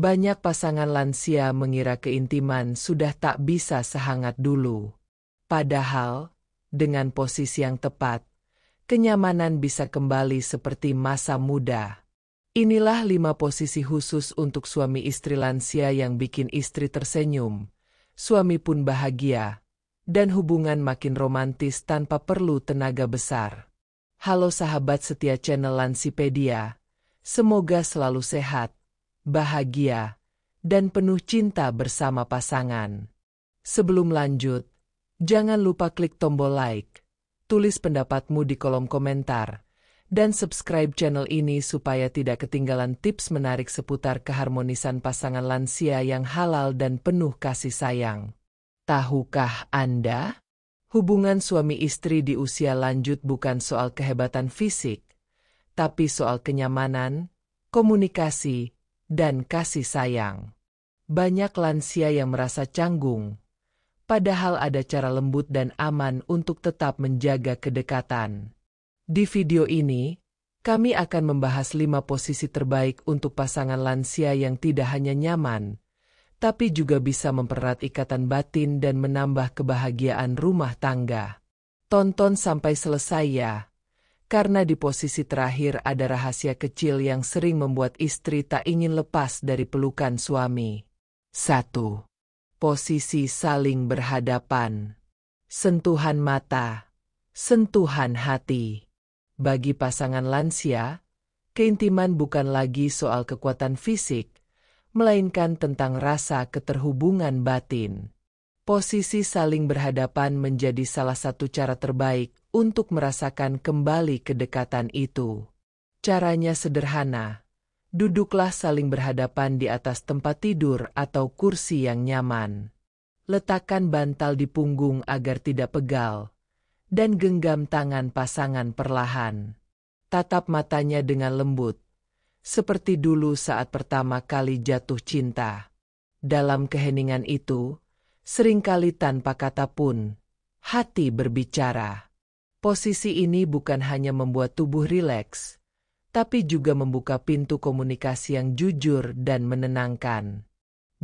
Banyak pasangan lansia mengira keintiman sudah tak bisa sehangat dulu. Padahal, dengan posisi yang tepat, kenyamanan bisa kembali seperti masa muda. Inilah 5 posisi khusus untuk suami istri lansia yang bikin istri tersenyum, suami pun bahagia, dan hubungan makin romantis tanpa perlu tenaga besar. Halo sahabat setia channel Lansipedia, semoga selalu sehat, bahagia, dan penuh cinta bersama pasangan. Sebelum lanjut, jangan lupa klik tombol like, tulis pendapatmu di kolom komentar, dan subscribe channel ini supaya tidak ketinggalan tips menarik seputar keharmonisan pasangan lansia yang halal dan penuh kasih sayang. Tahukah Anda? Hubungan suami istri di usia lanjut bukan soal kehebatan fisik, tapi soal kenyamanan, komunikasi, dan kasih sayang. Banyak lansia yang merasa canggung, padahal ada cara lembut dan aman untuk tetap menjaga kedekatan. Di video ini, kami akan membahas 5 posisi terbaik untuk pasangan lansia yang tidak hanya nyaman, tapi juga bisa mempererat ikatan batin dan menambah kebahagiaan rumah tangga. Tonton sampai selesai ya, karena di posisi terakhir ada rahasia kecil yang sering membuat istri tak ingin lepas dari pelukan suami. 1. Posisi saling berhadapan. Sentuhan mata, sentuhan hati. Bagi pasangan lansia, keintiman bukan lagi soal kekuatan fisik, melainkan tentang rasa keterhubungan batin. Posisi saling berhadapan menjadi salah satu cara terbaik untuk merasakan kembali kedekatan itu. Caranya sederhana. Duduklah saling berhadapan di atas tempat tidur atau kursi yang nyaman. Letakkan bantal di punggung agar tidak pegal, dan genggam tangan pasangan perlahan. Tatap matanya dengan lembut, seperti dulu saat pertama kali jatuh cinta. Dalam keheningan itu, seringkali tanpa kata pun, hati berbicara. Posisi ini bukan hanya membuat tubuh rileks, tapi juga membuka pintu komunikasi yang jujur dan menenangkan.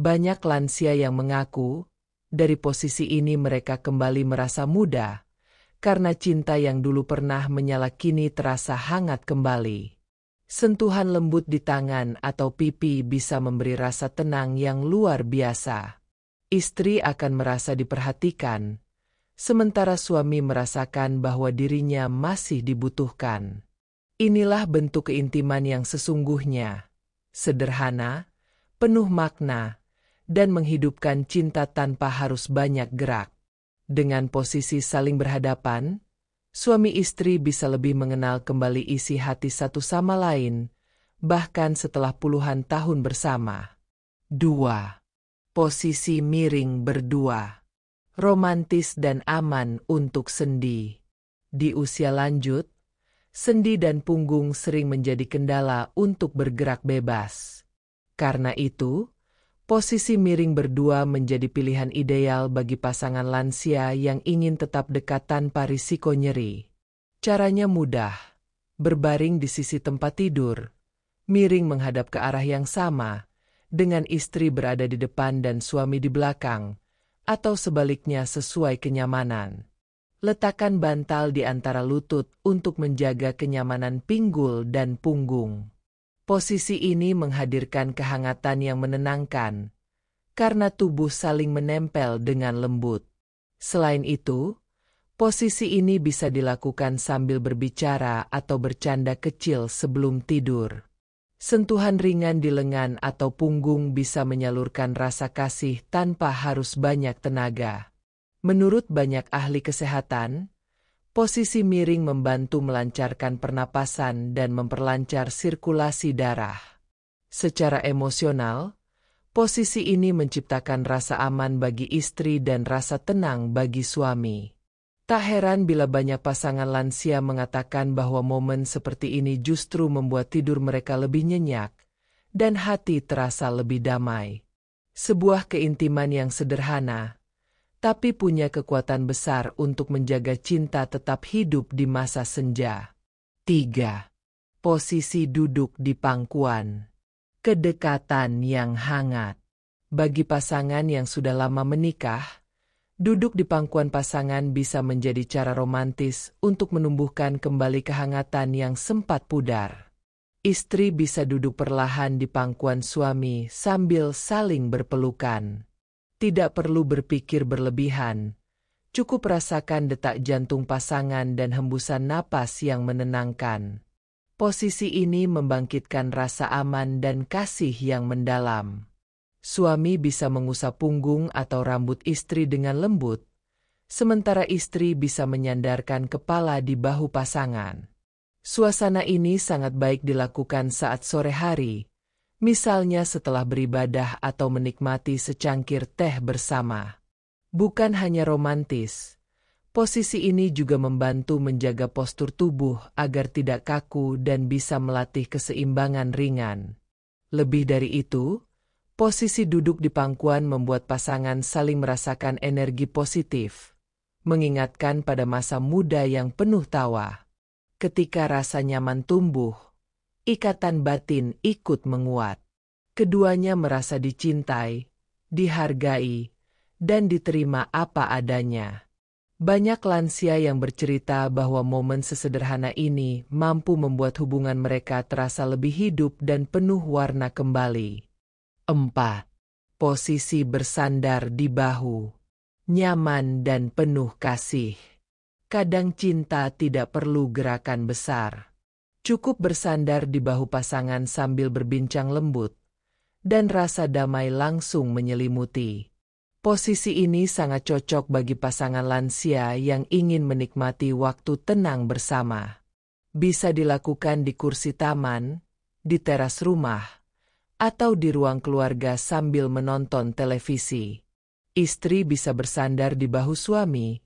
Banyak lansia yang mengaku, dari posisi ini mereka kembali merasa muda, karena cinta yang dulu pernah menyala kini terasa hangat kembali. Sentuhan lembut di tangan atau pipi bisa memberi rasa tenang yang luar biasa. Istri akan merasa diperhatikan, sementara suami merasakan bahwa dirinya masih dibutuhkan. Inilah bentuk keintiman yang sesungguhnya, sederhana, penuh makna, dan menghidupkan cinta tanpa harus banyak gerak. Dengan posisi saling berhadapan, suami istri bisa lebih mengenal kembali isi hati satu sama lain, bahkan setelah puluhan tahun bersama. 2. Posisi miring berdua. Romantis dan aman untuk sendi. Di usia lanjut, sendi dan punggung sering menjadi kendala untuk bergerak bebas. Karena itu, posisi miring berdua menjadi pilihan ideal bagi pasangan lansia yang ingin tetap dekat tanpa risiko nyeri. Caranya mudah. Berbaring di sisi tempat tidur, miring menghadap ke arah yang sama, dengan istri berada di depan dan suami di belakang, atau sebaliknya sesuai kenyamanan. Letakkan bantal di antara lutut untuk menjaga kenyamanan pinggul dan punggung. Posisi ini menghadirkan kehangatan yang menenangkan, karena tubuh saling menempel dengan lembut. Selain itu, posisi ini bisa dilakukan sambil berbicara atau bercanda kecil sebelum tidur. Sentuhan ringan di lengan atau punggung bisa menyalurkan rasa kasih tanpa harus banyak tenaga. Menurut banyak ahli kesehatan, posisi miring membantu melancarkan pernapasan dan memperlancar sirkulasi darah. Secara emosional, posisi ini menciptakan rasa aman bagi istri dan rasa tenang bagi suami. Tak heran bila banyak pasangan lansia mengatakan bahwa momen seperti ini justru membuat tidur mereka lebih nyenyak, dan hati terasa lebih damai. Sebuah keintiman yang sederhana, tapi punya kekuatan besar untuk menjaga cinta tetap hidup di masa senja. 3. Posisi duduk di pangkuan. Kedekatan yang hangat. Bagi pasangan yang sudah lama menikah, duduk di pangkuan pasangan bisa menjadi cara romantis untuk menumbuhkan kembali kehangatan yang sempat pudar. Istri bisa duduk perlahan di pangkuan suami sambil saling berpelukan. Tidak perlu berpikir berlebihan, cukup rasakan detak jantung pasangan dan hembusan napas yang menenangkan. Posisi ini membangkitkan rasa aman dan kasih yang mendalam. Suami bisa mengusap punggung atau rambut istri dengan lembut, sementara istri bisa menyandarkan kepala di bahu pasangan. Suasana ini sangat baik dilakukan saat sore hari, misalnya setelah beribadah atau menikmati secangkir teh bersama. Bukan hanya romantis, posisi ini juga membantu menjaga postur tubuh agar tidak kaku dan bisa melatih keseimbangan ringan. Lebih dari itu, posisi duduk di pangkuan membuat pasangan saling merasakan energi positif, mengingatkan pada masa muda yang penuh tawa. Ketika rasa nyaman tumbuh, ikatan batin ikut menguat. Keduanya merasa dicintai, dihargai, dan diterima apa adanya. Banyak lansia yang bercerita bahwa momen sesederhana ini mampu membuat hubungan mereka terasa lebih hidup dan penuh warna kembali. 4. Posisi bersandar di bahu. Nyaman dan penuh kasih. Kadang cinta tidak perlu gerakan besar. Cukup bersandar di bahu pasangan sambil berbincang lembut, dan rasa damai langsung menyelimuti. Posisi ini sangat cocok bagi pasangan lansia yang ingin menikmati waktu tenang bersama. Bisa dilakukan di kursi taman, di teras rumah, atau di ruang keluarga sambil menonton televisi. Istri bisa bersandar di bahu suami,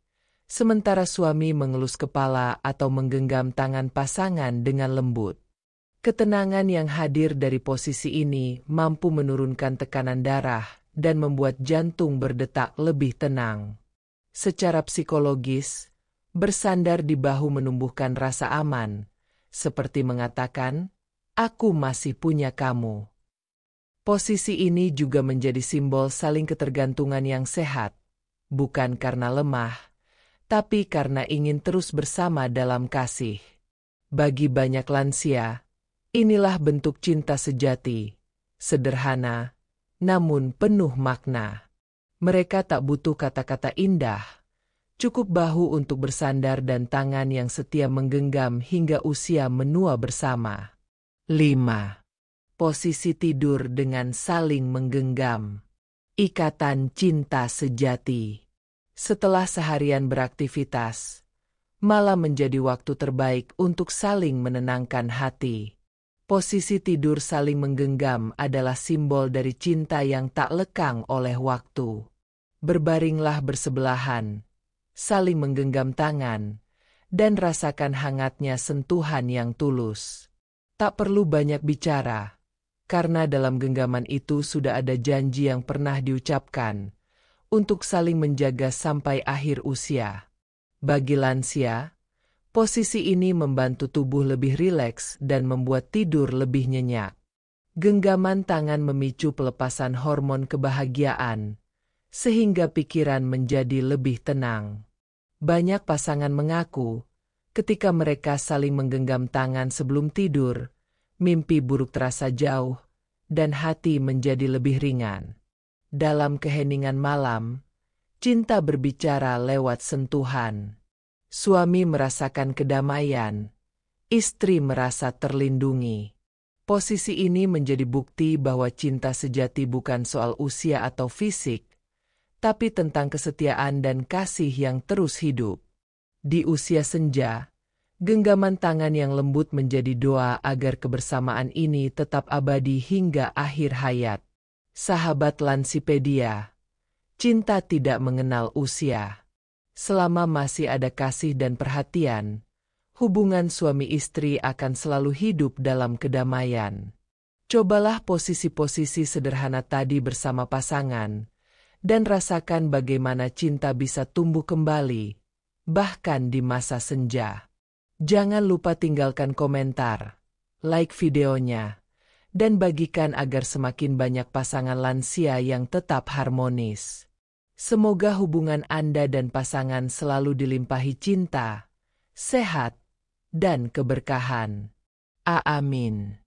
sementara suami mengelus kepala atau menggenggam tangan pasangan dengan lembut. Ketenangan yang hadir dari posisi ini mampu menurunkan tekanan darah dan membuat jantung berdetak lebih tenang. Secara psikologis, bersandar di bahu menumbuhkan rasa aman, seperti mengatakan, "Aku masih punya kamu." Posisi ini juga menjadi simbol saling ketergantungan yang sehat, bukan karena lemah, tapi karena ingin terus bersama dalam kasih. Bagi banyak lansia, inilah bentuk cinta sejati, sederhana, namun penuh makna. Mereka tak butuh kata-kata indah, cukup bahu untuk bersandar dan tangan yang setia menggenggam hingga usia menua bersama. 5. Posisi tidur dengan saling menggenggam. Ikatan cinta sejati. Setelah seharian beraktivitas, malam menjadi waktu terbaik untuk saling menenangkan hati. Posisi tidur saling menggenggam adalah simbol dari cinta yang tak lekang oleh waktu. Berbaringlah bersebelahan, saling menggenggam tangan, dan rasakan hangatnya sentuhan yang tulus. Tak perlu banyak bicara, karena dalam genggaman itu sudah ada janji yang pernah diucapkan untuk saling menjaga sampai akhir usia. Bagi lansia, posisi ini membantu tubuh lebih rileks dan membuat tidur lebih nyenyak. Genggaman tangan memicu pelepasan hormon kebahagiaan, sehingga pikiran menjadi lebih tenang. Banyak pasangan mengaku, ketika mereka saling menggenggam tangan sebelum tidur, mimpi buruk terasa jauh, dan hati menjadi lebih ringan. Dalam keheningan malam, cinta berbicara lewat sentuhan. Suami merasakan kedamaian, istri merasa terlindungi. Posisi ini menjadi bukti bahwa cinta sejati bukan soal usia atau fisik, tapi tentang kesetiaan dan kasih yang terus hidup. Di usia senja, genggaman tangan yang lembut menjadi doa agar kebersamaan ini tetap abadi hingga akhir hayat. Sahabat Lansipedia, cinta tidak mengenal usia. Selama masih ada kasih dan perhatian, hubungan suami istri akan selalu hidup dalam kedamaian. Cobalah posisi-posisi sederhana tadi bersama pasangan, dan rasakan bagaimana cinta bisa tumbuh kembali, bahkan di masa senja. Jangan lupa tinggalkan komentar, like videonya, dan bagikan agar semakin banyak pasangan lansia yang tetap harmonis. Semoga hubungan Anda dan pasangan selalu dilimpahi cinta, sehat, dan keberkahan. Amin.